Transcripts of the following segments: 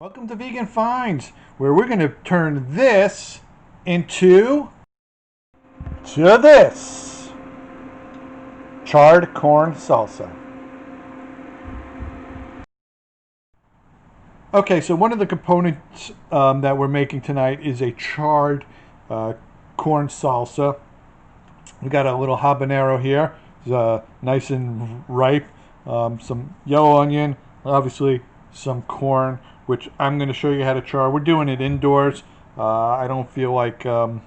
Welcome to Vegan Finds, where we're going to turn this into this charred corn salsa. Okay, so one of the components that we're making tonight is a charred corn salsa. We got a little habanero here, it's, nice and ripe. Some yellow onion, obviously some corn, which I'm going to show you how to char. We're doing it indoors. I don't feel like going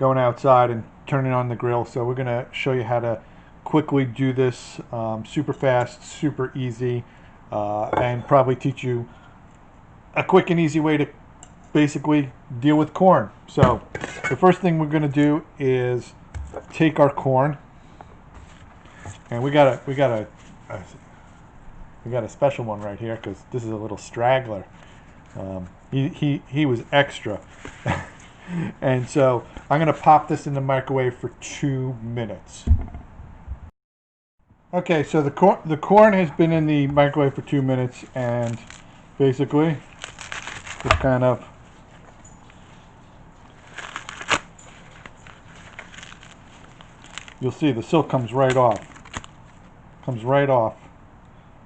outside and turning on the grill, so we're going to show you how to quickly do this, super fast, super easy, and probably teach you a quick and easy way to basically deal with corn. So the first thing we're going to do is take our corn, and we got a special one right here because this is a little straggler. He was extra. And so I'm going to pop this in the microwave for 2 minutes. Okay, so the corn has been in the microwave for 2 minutes, and basically just kind of you'll see the silk comes right off. Comes right off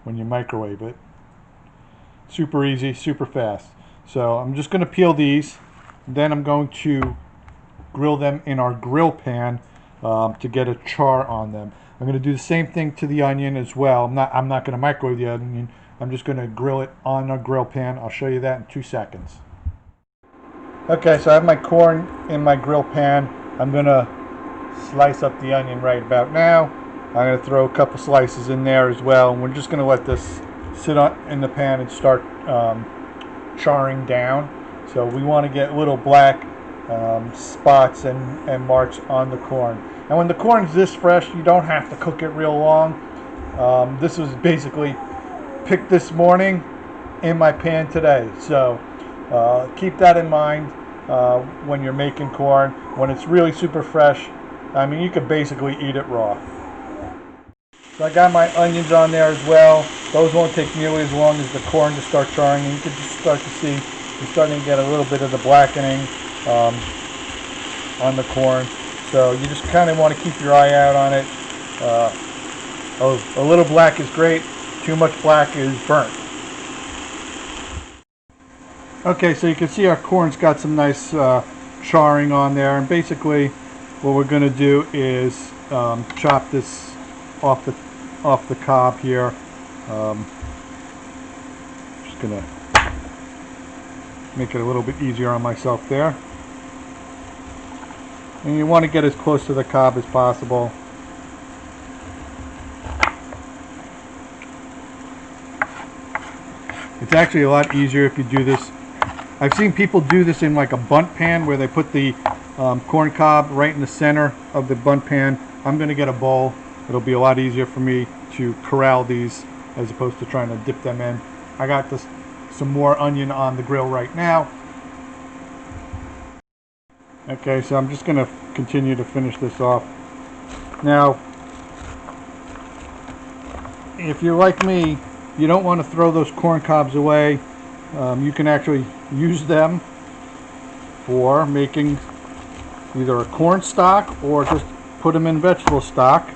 when you microwave it. Super easy, super fast. So I'm just going to peel these, then I'm going to grill them in our grill pan to get a char on them. I'm going to do the same thing to the onion as well. I'm not going to microwave the onion. I'm just going to grill it on a grill pan. I'll show you that in 2 seconds. Okay, so I have my corn in my grill pan. I'm going to slice up the onion right about now. I'm going to throw a couple slices in there as well, and we're just going to let this sit in the pan and start charring down. So we want to get little black spots and marks on the corn. And when the corn is this fresh, you don't have to cook it real long. This was basically picked this morning in my pan today. So keep that in mind when you're making corn. When it's really super fresh, I mean, you could basically eat it raw. So I got my onions on there as well. Those won't take nearly as long as the corn to start charring. And you can just start to see you're starting to get a little bit of the blackening on the corn. So you just kind of want to keep your eye out on it. A little black is great. Too much black is burnt. Okay, so you can see our corn's got some nice charring on there. And basically what we're going to do is chop this off the cob here. Just gonna make it a little bit easier on myself there. And you want to get as close to the cob as possible. It's actually a lot easier if you do this. I've seen people do this in like a bundt pan where they put the corn cob right in the center of the bundt pan. I'm going to get a bowl. It'll be a lot easier for me to corral these as opposed to trying to dip them in. I got some more onion on the grill right now. Okay, so I'm just going to continue to finish this off. Now, if you're like me, you don't want to throw those corn cobs away. You can actually use them for making either a corn stock or just put them in vegetable stock.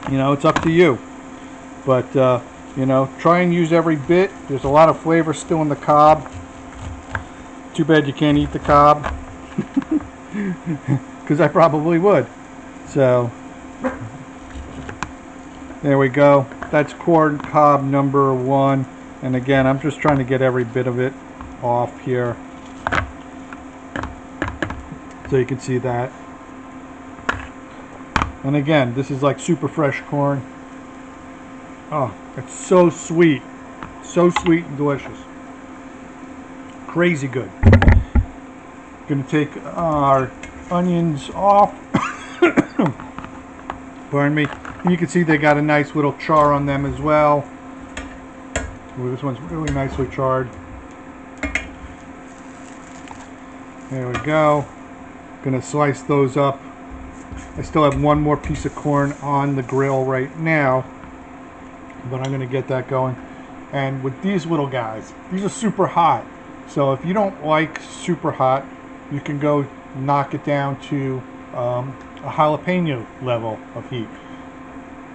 You know, it's up to you. But, you know, try and use every bit. There's a lot of flavor still in the cob. Too bad you can't eat the cob. Because I probably would. So, there we go. That's corn cob number 1. And again, I'm just trying to get every bit of it off here. So you can see that. And again, this is like super fresh corn. Oh, it's so sweet. So sweet and delicious. Crazy good. Gonna take our onions off. Pardon me. And you can see they got a nice little char on them as well. Ooh, this one's really nicely charred. There we go. Gonna slice those up. I still have one more piece of corn on the grill right now, but I'm going to get that going. And with these little guys, these are super hot. So if you don't like super hot, you can go knock it down to a jalapeno level of heat.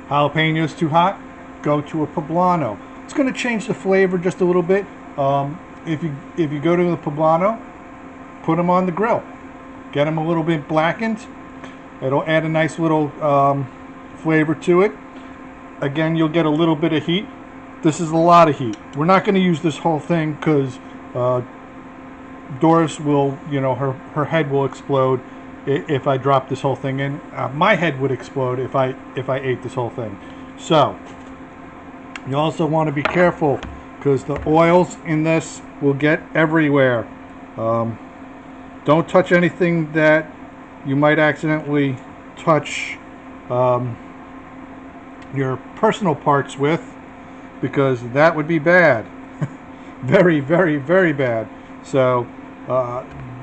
Jalapeno's too hot, go to a poblano. It's going to change the flavor just a little bit. If you go to the poblano, put them on the grill. Get them a little bit blackened. It'll add a nice little flavor to it. Again, you'll get a little bit of heat. This is a lot of heat. We're not going to use this whole thing because Doris will, her head will explode if I drop this whole thing in. My head would explode if I ate this whole thing. So you also want to be careful because the oils in this will get everywhere. Don't touch anything that you might accidentally touch your personal parts with, because that would be bad. Very, very, very bad. So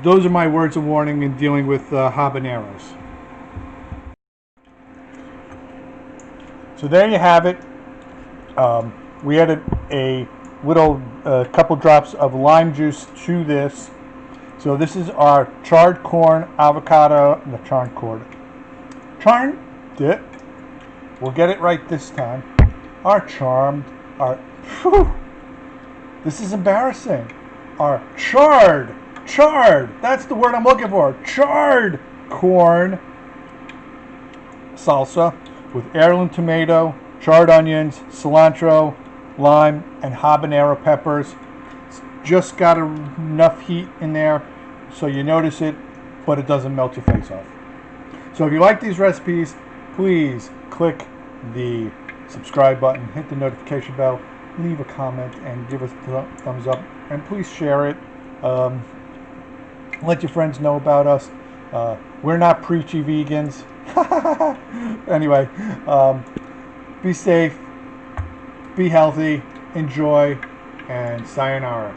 those are my words of warning in dealing with habaneros. So there you have it. We added a little couple drops of lime juice to this. So this is our charred corn avocado, the charred corn. Charmed it. We'll get it right this time. This is embarrassing. Our charred, that's the word I'm looking for. Charred corn salsa with heirloom tomato, charred onions, cilantro, lime, and habanero peppers. It's just got enough heat in there so you notice it, but it doesn't melt your face off. So if you like these recipes, please click the subscribe button, hit the notification bell, leave a comment, and give us a thumbs up. And please share it. Let your friends know about us. We're not preachy vegans. Anyway, be safe, be healthy, enjoy, and sayonara.